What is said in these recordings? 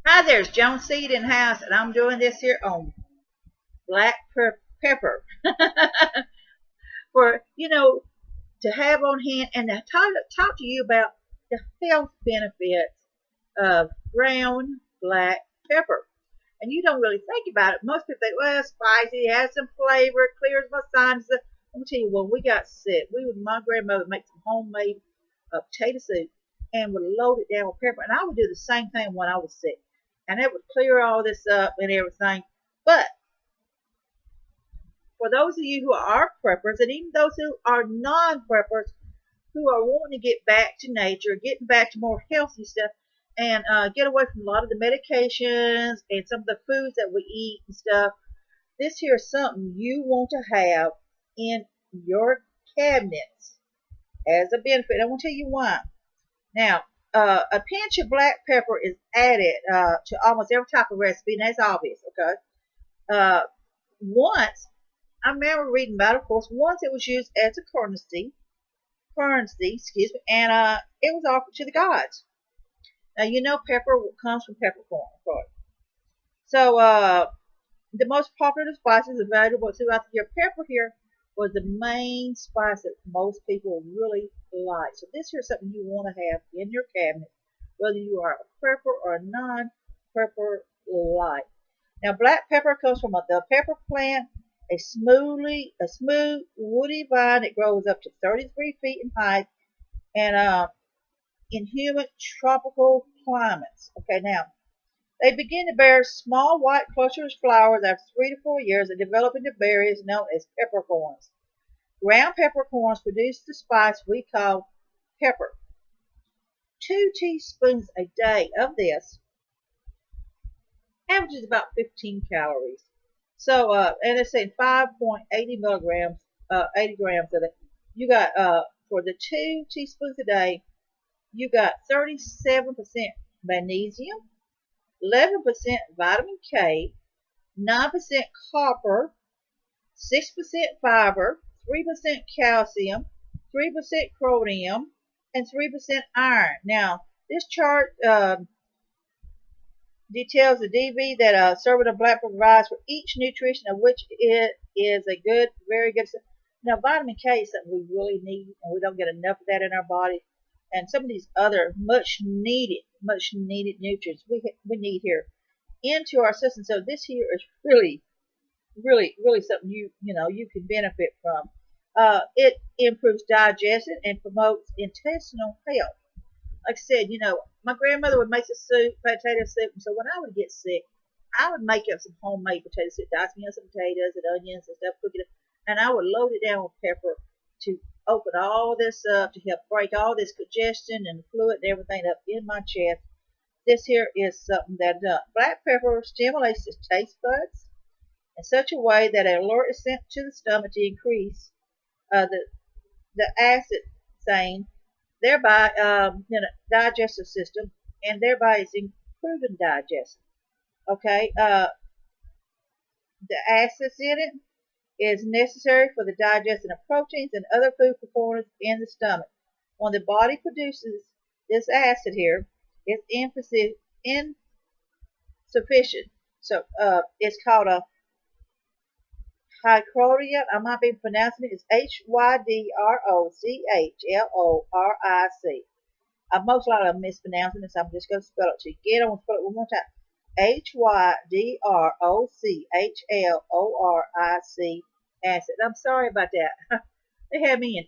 Hi, there's Joan Seed in house, and I'm doing this here on black pepper for to have on hand and to talk to you about the health benefits of ground black pepper. And you don't really think about it. Most people think, well, it's spicy, it has some flavor, it clears my sinuses. Let me tell you, when we got sick, my grandmother would make some homemade potato soup and would load it down with pepper. And I would do the same thing when I was sick. And it would clear all this up and everything. But for those of you who are preppers, and even those who are non-preppers, who are wanting to get back to nature, getting back to more healthy stuff, and get away from a lot of the medications and some of the foods that we eat and stuff, this here is something you want to have in your cabinets as a benefit. I want to tell you why. Now, a pinch of black pepper is added to almost every type of recipe, and that's obvious, okay? Once, I remember reading about it, of course, once it was used as a currency, excuse me, and it was offered to the gods. Now, pepper comes from peppercorn, of course. So, the most popular spices available throughout the year. Pepper here was the main spice that most people really like. So this here is something you want to have in your cabinet, whether you are a prepper or a non-prepper like. Now, black pepper comes from the pepper plant, a smooth, woody vine that grows up to 33 feet in height, and in humid tropical climates. Okay, now they begin to bear small white clusters of flowers after 3 to 4 years and develop into berries known as peppercorns. Ground peppercorns produce the spice we call pepper. 2 teaspoons a day of this averages about 15 calories. So, and it's saying 5.80 milligrams, 80 grams of it. You got, for the 2 teaspoons a day, you got 37% magnesium, 11% vitamin K, 9% copper, 6% fiber, 3% calcium, 3% chromium, and 3% iron. Now, this chart details the DV that a serving of black pepper provides for each nutrition of which it is a good, very good. Now, vitamin K is something we really need, and we don't get enough of that in our body. And some of these other much needed nutrients we need here into our system. So this here is really something you can benefit from. It improves digestion and promotes intestinal health. Like I said, my grandmother would make a soup, potato soup, and so when I would get sick, I would make up some homemade potato soup, dice me up some potatoes and onions and stuff, cook it up, and I would load it down with pepper to open all this up to help break all this congestion and fluid and everything up in my chest. This here is something that black pepper stimulates the taste buds in such a way that an alert is sent to the stomach to increase the acid saying, thereby digestive system, and thereby it's improving digestion. Okay, the acids in it is necessary for the digestion of proteins and other food components in the stomach. When the body produces this acid here, it's insufficient. So it's called a hychloride. I might be pronouncing it. It's HYDROCHLORIC. Most likely I'm mispronouncing this. I'm just going to spell it to you. Get on, spell it one more time. HYDROCHLORIC acid. I'm sorry about that. They had me in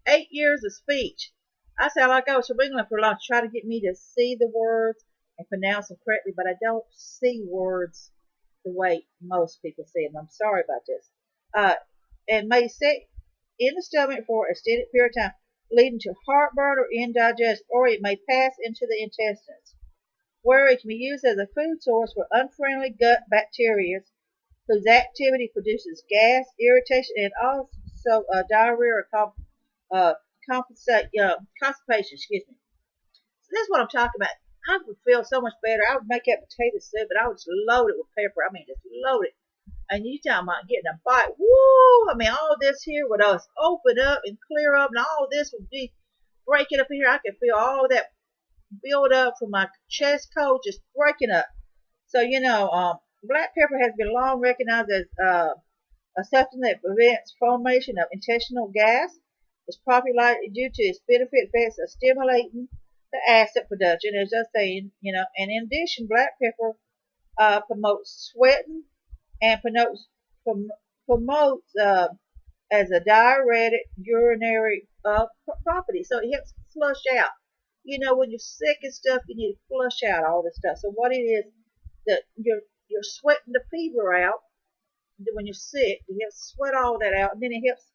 8 years of speech. I sound like I was from England for lunch, trying to get me to see the words and pronounce them correctly, but I don't see words the way most people see them. I'm sorry about this. And may sit in the stomach for an extended period of time, leading to heartburn or indigestion, or it may pass into the intestines, where it can be used as a food source for unfriendly gut bacteria whose activity produces gas, irritation, and also diarrhea or constipation. Excuse me. So that's what I'm talking about. I would feel so much better. I would make that potato soup and I would just load it with pepper. I mean, just load it. And you talking about getting a bite. Woo! I mean, all this here would open up and clear up, and all this would be breaking up in here. I could feel all that build up from my chest cold, just breaking up. So, black pepper has been long recognized as a substance that prevents formation of intestinal gas. It's popular due to its benefit effects of stimulating the acid production, as I was saying, and in addition, black pepper promotes sweating and promotes as a diuretic urinary property. So it helps flush out. When you're sick and stuff, you need to flush out all this stuff. So what it is that you're sweating the fever out when you're sick. It helps sweat all that out, and then it helps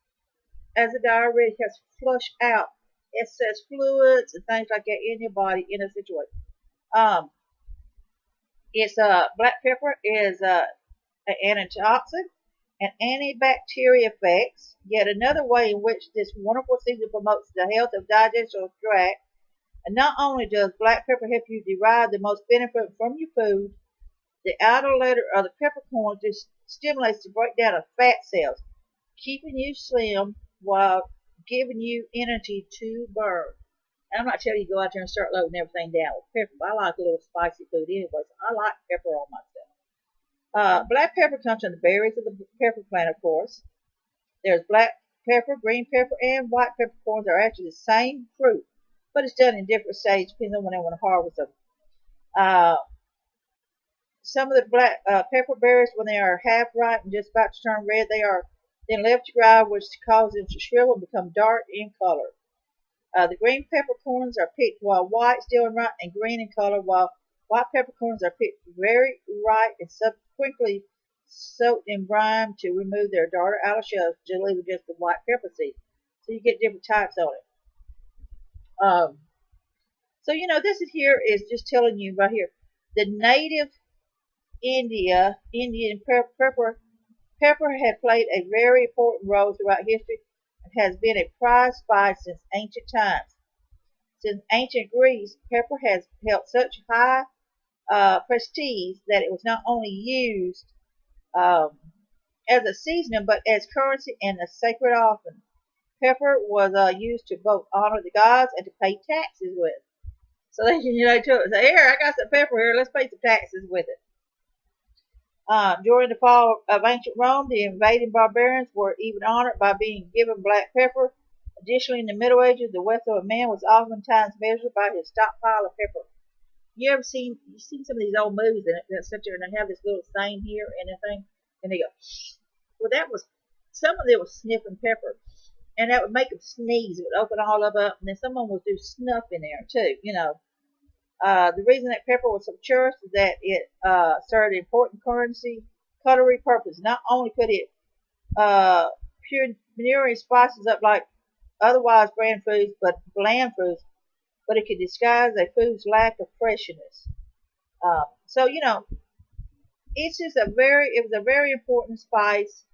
as a diuretic, helps flush out excess fluids and things like that in your body in a situation. It's black pepper is an antioxidant and antibacterial effects. Yet another way in which this wonderful season promotes the health of digestive tract. And not only does black pepper help you derive the most benefit from your food, the outer layer of the peppercorn just stimulates the breakdown of fat cells, keeping you slim while giving you energy to burn. And I'm not telling you to go out there and start loading everything down with pepper, but I like a little spicy food anyway, so I like pepper on my stuff. Black pepper comes from the berries of the pepper plant, of course. There's black pepper, green pepper, and white peppercorns are actually the same fruit, but it's done in different stages depending on when they want to harvest them. Some of the black pepper berries, when they are half ripe and just about to turn red, they are then left to dry, which causes them to shrivel and become dark in color. The green peppercorns are picked while white, still ripe, and green in color, while white peppercorns are picked very ripe and subsequently soaked in brine to remove their darker outer shells, to leave just the white pepper seed. So you get different types on it. So this is just telling you right here, the native Indian pepper had played a very important role throughout history and has been a prized spice since ancient times. Since ancient Greece, pepper has held such high prestige that it was not only used as a seasoning but as currency and a sacred offering. Pepper was used to both honor the gods and to pay taxes with. So they took it. Say, here, I got some pepper here. Let's pay some taxes with it. During the fall of ancient Rome, the invading barbarians were even honored by being given black pepper. Additionally, in the Middle Ages, the wealth of a man was oftentimes measured by his stockpile of pepper. You've seen some of these old movies and they sit there and they have this little thing here and a thing, and they go, well, some of them was sniffing pepper, and that would make them sneeze. It would open all of up, and then someone would do snuff in there too, The reason that pepper was so cherished is that it served an important culinary purpose. Not only could it pure spices up like otherwise bland foods, but it could disguise a food's lack of freshness. So it's just it was a very important spice.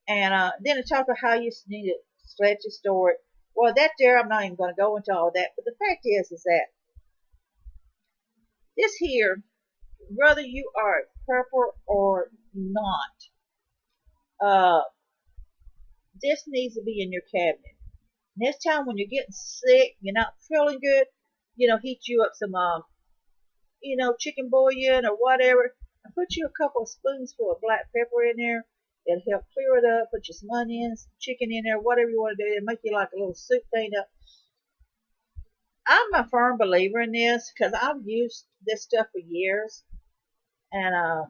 And then to talk about how you need to let you store it. Well, that there I'm not even going to go into all that, but the fact is that this here, whether you are pepper or not, this needs to be in your cabinet. Next time when you're getting sick, you're not feeling good, heat you up some, chicken bouillon or whatever, and put you a couple of spoonsful of black pepper in there. It'll help clear it up. Put you some onions, some chicken in there, whatever you want to do. It'll make you like a little soup thing up. I'm a firm believer in this because I've used this stuff for years. And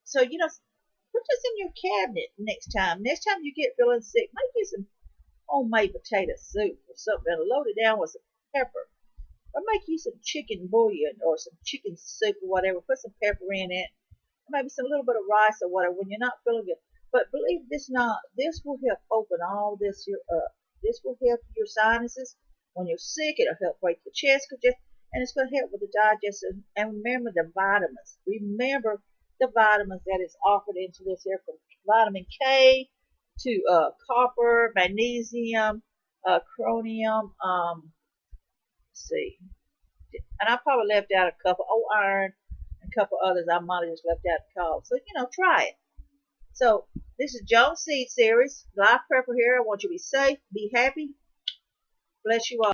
so, put this in your cabinet next time. Next time you get feeling sick, make you some homemade potato soup or something and load it down with some pepper. Or make you some chicken bouillon or some chicken soup or whatever. Put some pepper in it. Maybe some little bit of rice or whatever when you're not feeling good. But believe this not, this will help open all this here up. This will help your sinuses. When you're sick, it'll help break the chest congestion, and it's going to help with the digestive. And remember the vitamins. Remember the vitamins that is offered into this here, from vitamin K to copper, magnesium, chromium. Let's see, and I probably left out a couple. Oh, iron. A couple others I might have just left out the call. So, try it. So, this is Jones Seed Series. Live Prepper here. I want you to be safe, be happy. Bless you all.